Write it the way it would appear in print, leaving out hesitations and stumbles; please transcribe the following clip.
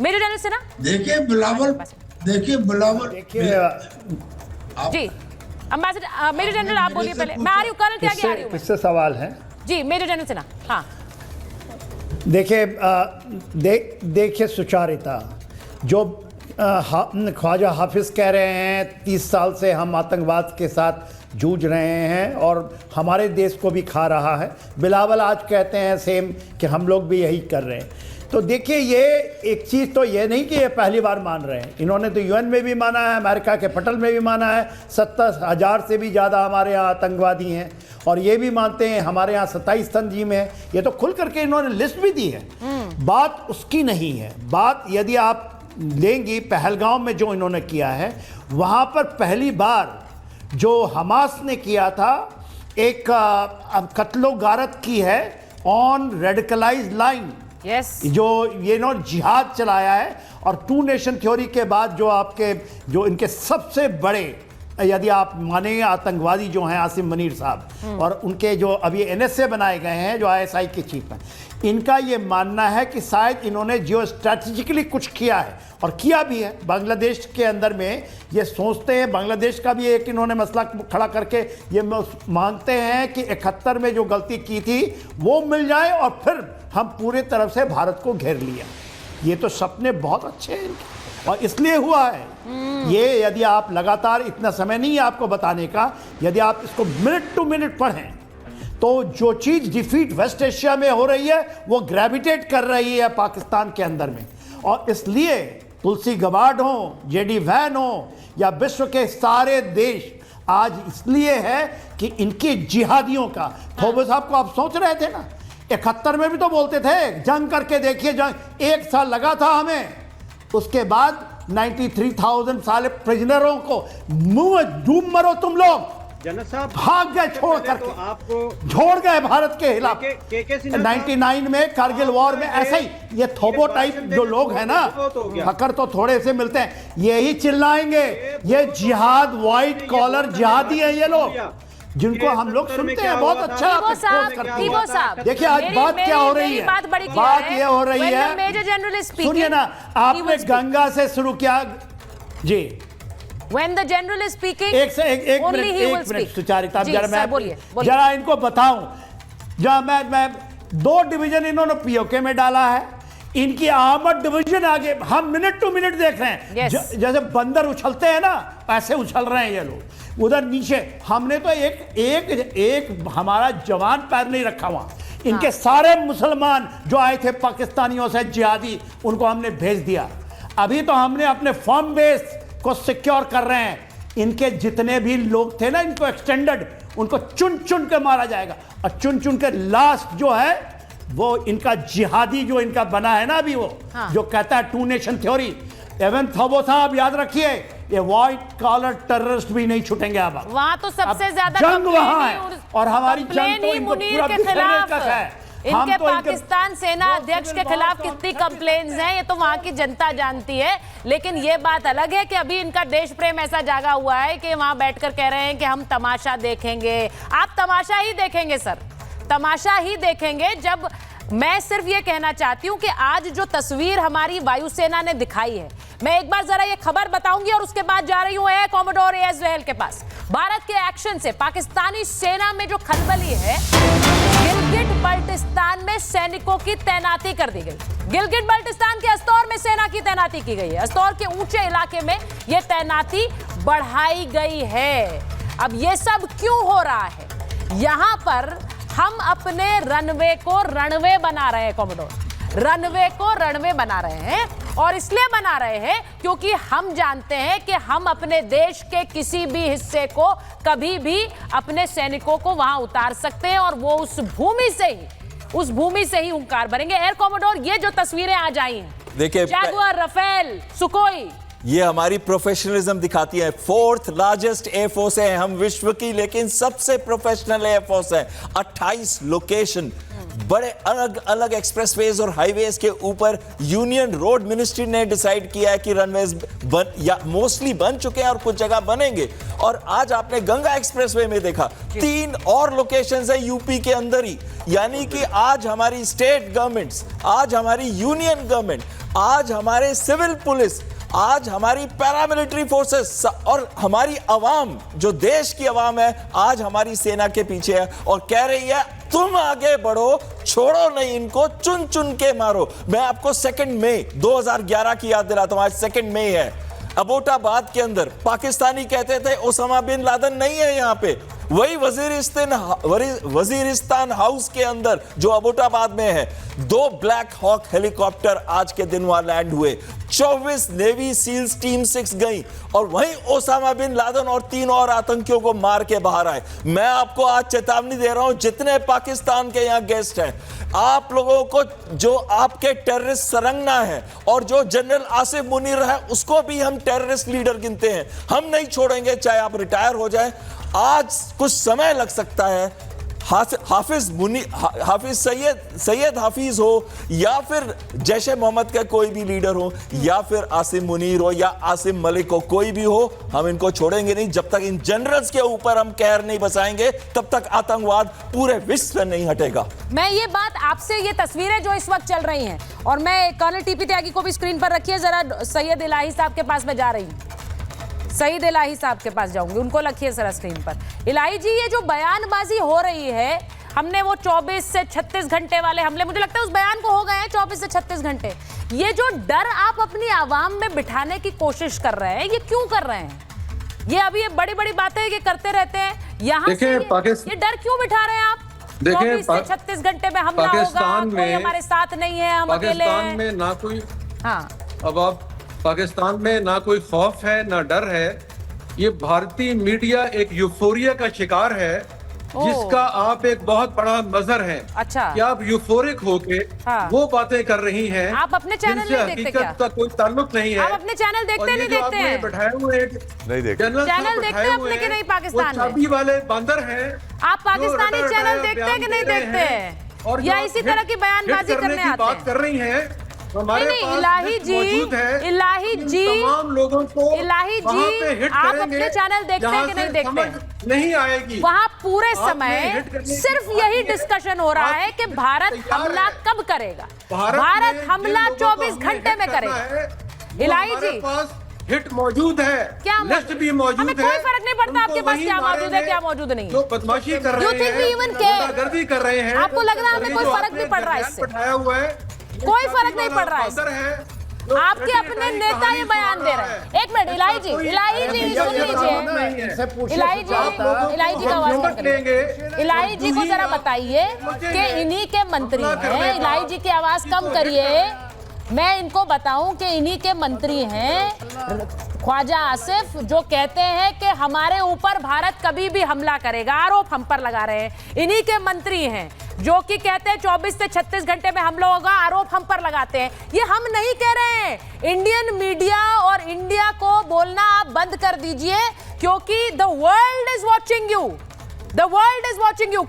Major general Sinha. देखिए बिलावल, देखिए जी ambassador major general आप बोलिए पहले, मैं आ रही हूँ, कर्नल त्यागी आ रही हूँ। किससे सवाल है? जी मेजर जनरल सिन्हा। हाँ देखिए सुचारिता, जो ख्वाजा हाफिज कह रहे हैं 30 साल से हम आतंकवाद के साथ जूझ रहे हैं और हमारे देश को भी खा रहा है। बिलावल आज कहते हैं सेम कि हम लोग भी यही कर रहे हैं। तो देखिए, ये एक चीज़ तो ये नहीं कि ये पहली बार मान रहे हैं, इन्होंने तो यूएन में भी माना है, अमेरिका के पटल में भी माना है, 70,000 से भी ज़्यादा हमारे यहाँ आतंकवादी हैं और ये भी मानते हैं हमारे यहाँ 27 तंजीम है। ये तो खुल करके इन्होंने लिस्ट भी दी है। बात उसकी नहीं है, बात यदि आप लेंगी पहलगाम में जो इन्होंने किया है, वहाँ पर पहली बार जो हमास ने किया था एक कत्लो गारत की है ऑन रेडिकलाइज लाइन। Yes. जो ये जिहाद चलाया है और टू नेशन थ्योरी के बाद जो इनके सबसे बड़े, यदि आप मानेंगे, आतंकवादी जो हैं आसिम मनीर साहब और उनके जो अभी एनएसए बनाए गए हैं जो आईएसआई के चीफ हैं, इनका ये मानना है कि शायद इन्होंने जियो स्ट्रैटेजिकली कुछ किया है और किया भी है। बांग्लादेश के अंदर में ये सोचते हैं, बांग्लादेश का भी एक इन्होंने मसला खड़ा करके ये मानते हैं कि 71 में जो गलती की थी वो मिल जाए और फिर हम पूरे तरफ से भारत को घेर लिया। ये तो सपने बहुत अच्छे हैं इनके और इसलिए हुआ है ये। यदि आप लगातार, इतना समय नहीं है आपको बताने का, यदि आप इसको मिनट टू मिनट पढ़ें तो जो चीज़ डिफीट वेस्ट एशिया में हो रही है वो ग्रेविटेट कर रही है पाकिस्तान के अंदर में। और इसलिए तुलसी गबार्ड हो, जेडी वैन हो या विश्व के सारे देश आज इसलिए है कि इनके जिहादियों का, थोबे साहब को आप सोच रहे थे ना 71 में भी तो बोलते थे जंग करके देखिए, जंग 1 साल लगा था हमें, उसके बाद 93,000 साले प्रिजनरों को मुंह डूब मरो तुम लोग, जनरल साहब भाग गए छोड़ करके, तो आपको छोड़ गए भारत के खिलाफ। के 99 में कारगिल वॉर में ऐसे ही ये थोबो टाइप जो लोग हैं ना, फकर तो थोड़े से मिलते हैं, यही चिल्लाएंगे ये जिहाद, व्हाइट कॉलर जिहादी है ये लोग, जिनको हम लोग सुनते हैं बहुत अच्छा करते हैं। देखिए आज बात क्या हो रही है, बात ये हो रही है, मेजर जनरल सुनिए ना, आपने गंगा से शुरू किया जी। When the general is speaking, एक only he will मिनट speak. सुचारिता, जी, जरा सर, मैं बोलिए। जरा इनको बताऊं, जब मैं 2 डिवीजन इन्होंने पीओके में डाला है, इनकी आमद डिवीजन आगे, हम मिनट टू मिनट देख रहे हैं। Yes. जैसे बंदर उछलते हैं ना, ऐसे उछल रहे हैं ये लोग उधर नीचे। हमने तो एक हमारा जवान पैर नहीं रखा वहां। इनके सारे मुसलमान जो आए थे पाकिस्तानियों से जिहादी, उनको हमने भेज दिया। अभी तो हमने अपने फॉर्म बेस को सिक्योर कर रहे हैं। इनके जितने भी लोग थे ना, इनको एक्सटेंडेड, उनको चुन चुन के मारा जाएगा और चुन चुन के लास्ट जो है वो इनका जिहादी जो इनका बना है ना अभी वो, जो कहता है टू नेशन थ्योरी, एवन थोबो साहब याद रखिए, ये व्हाइट कॉलर टेररिस्ट भी नहीं छूटेंगे। अब वहां तो सबसे ज्यादा जंग वहां है और हमारी जंग तो इनको पूरा बिखरने का है। इनके पाकिस्तान सेना अध्यक्ष के खिलाफ कितनी कंप्लेंट्स हैं ये तो वहां की जनता जानती है। लेकिन ये बात अलग है कि अभी इनका देश प्रेम ऐसा जागा हुआ है कि वहां बैठकर कह रहे हैं कि हम तमाशा देखेंगे। आप तमाशा ही देखेंगे सर, तमाशा ही देखेंगे। जब मैं सिर्फ ये कहना चाहती हूं कि आज जो तस्वीर हमारी वायुसेना ने दिखाई है, मैं एक बार जरा ये खबर बताऊंगी और उसके बाद जा रही हूं एयर कॉमोडोर एएस रहल के पास। भारत के एक्शन से पाकिस्तानी सेना में जो खलबली है, गिलगिट बल्टिस्तान में सैनिकों की तैनाती कर दी गई। गिलगिट बल्टिस्तान के अस्तौर में सेना की तैनाती की गई है। अस्तौर के ऊंचे इलाके में यह तैनाती बढ़ाई गई है। अब यह सब क्यों हो रहा है? यहां पर हम अपने रनवे को रणवे बना रहे हैं कॉमोडोर, रनवे को रणवे बना रहे हैं और इसलिए बना रहे हैं क्योंकि हम जानते हैं कि हम अपने देश के किसी भी हिस्से को कभी भी अपने सैनिकों को वहां उतार सकते हैं और वो उस भूमि से ही हुंकार भरेंगे। एयर कॉमोडोर, ये जो तस्वीरें आज आई हैं, देखिए, जैगुआर, राफेल, सुकोई, ये हमारी प्रोफेशनलिज्म दिखाती है। 4th लार्जेस्ट एयरफोर्स है हम विश्व की, लेकिन सबसे प्रोफेशनल एयरफोर्स है। 28 लोकेशन बड़े अलग अलग एक्सप्रेसवेज और हाईवेज के ऊपर यूनियन रोड मिनिस्ट्री ने डिसाइड किया है कि रनवेज या मोस्टली बन चुके हैं और कुछ जगह बनेंगे। और आज आपने गंगा एक्सप्रेसवे में देखा 3 और लोकेशंस है यूपी के अंदर ही। यानी कि आज हमारी स्टेट गवर्नमेंट्स, आज हमारी यूनियन गवर्नमेंट, आज हमारे सिविल पुलिस, आज हमारी पैरामिलिट्री फोर्सेस और हमारी अवाम, जो देश की अवाम है, आज हमारी सेना के पीछे है और कह रही है तुम आगे बढ़ो, छोड़ो नहीं इनको, चुन चुन के मारो। मैं आपको 2 मई 2011 की याद दिलाता हूं, आज 2 मई है। अबोटाबाद के अंदर पाकिस्तानी कहते थे ओसामा बिन लादेन नहीं है यहां पे। वही वजीरिस्तान हाउस के अंदर जो अबोटाबाद में है, 2 ब्लैक हॉक हेलीकॉप्टर आज के दिन वहां लैंड हुए, 24 नेवी सील्स टीम 6 गई और वहीं ओसामा बिन लादेन और 3 और आतंकियों को मार के बाहर आए। मैं आपको आज चेतावनी दे रहा हूं, जितने पाकिस्तान के यहां गेस्ट हैं, आप लोगों को जो आपके टेररिस्ट सरंगना है और जो जनरल आसिफ मुनीर है उसको भी हम टेररिस्ट लीडर गिनते हैं। हम नहीं छोड़ेंगे, चाहे आप रिटायर हो जाए। आज कुछ समय लग सकता है, हाफिज सैयद हाफिज हो या फिर जैश ए मोहम्मद का कोई भी लीडर हो या फिर आसिम मुनीर हो या आसिम मलिक हो, कोई भी हो, हम इनको छोड़ेंगे नहीं। जब तक इन जनरल्स के ऊपर हम कहर नहीं बसाएंगे तब तक आतंकवाद पूरे विश्व में नहीं हटेगा। मैं ये बात आपसे, ये तस्वीरें जो इस वक्त चल रही हैं, और मैं कर्नल टीपी त्यागी को भी स्क्रीन पर रखिए जरा, सैयद इलाही साहब के पास मैं जा रही हूँ, सईद इलाही साहब के पास जाऊंगी, उनको रखिए जरा स्क्रीन पर। इलाही जी, ये जो बयानबाजी हो रही है, हमने वो 24 से 36 घंटे वाले हमले, मुझे लगता है उस बयान को हो गए हैं 24 से 36 घंटे। ये जो डर आप अपनी आवाम में बिठाने की कोशिश कर रहे हैं, ये क्यों कर रहे हैं? ये अभी ये बड़ी बड़ी बातें ये करते रहते हैं, यहाँ से ये डर क्यों बिठा रहे हैं आप? 24 से 36 घंटे में हमला होगा, कोई हमारे साथ नहीं है, हम अकेले हैं। पाकिस्तान में ना कोई, हाँ, अब आप पाकिस्तान में ना कोई खौफ है ना डर है। ये भारतीय मीडिया एक यूफोरिया का शिकार है, जिसका आप एक बहुत बड़ा नजर है। अच्छा, कि आप यूफोरिक होके वो बातें कर रही हैं। आप अपने चैनल नहीं देखते क्या? का कोई ताल्लुक नहीं है। आप अपने चैनल देखते नहीं देखते हैं? बैठाए हुए नहीं देखते चैनल देखते हैं अपने कि नहीं? पाकिस्तान में चाबी वाले बंदर हैं। आप पाकिस्तानी चैनल देखते हैं कि नहीं देखते हैं? और या इसी तरह की बयानबाजी करने आते हैं? बात कर रही हैं। हमारे नहीं, इलाही जी, इलाही जी, तमाम लोगों को इलाही जी, आप अपने चैनल देखते हैं कि नहीं देखते? नहीं आएगी। वहाँ पूरे समय सिर्फ यही डिस्कशन हो रहा है कि भारत हमला कब करेगा, भारत हमला 24 घंटे में करेगा। इलाही जी, हिट मौजूद है, क्या लिस्ट भी मौजूद है, हमें कोई फर्क नहीं पड़ता आपके पास क्या मौजूद है क्या मौजूद नहीं। जो बदमाशी कर रहे हैं, गुंडागर्दी कर रहे हैं, आपको लग रहा है हमें कोई फर्क नहीं पड़ रहा है इससे? बैठाया हुआ है, कोई फर्क नहीं पड़ रहा है। आपके अपने नेता ये बयान दे रहे हैं। एक मिनट, इलाही जी, इलाही जी सुन लीजिए, इलाही जी का आवाज कम करिए। इलाही जी को जरा बताइए कि इन्हीं के मंत्री हैं, इलाही जी की आवाज कम करिए। मैं इनको बताऊं कि इन्हीं के मंत्री हैं ख्वाजा आसिफ, जो कहते हैं कि हमारे ऊपर भारत कभी भी हमला करेगा, आरोप हम पर लगा रहे हैं। इन्हीं के मंत्री हैं जो कि कहते हैं 24 से 36 घंटे में हमला होगा, आरोप हम पर लगाते हैं। ये हम नहीं कह रहे हैं। इंडियन मीडिया और इंडिया को बोलना आप बंद कर दीजिए, क्योंकि the world is watching you, the world is watching you.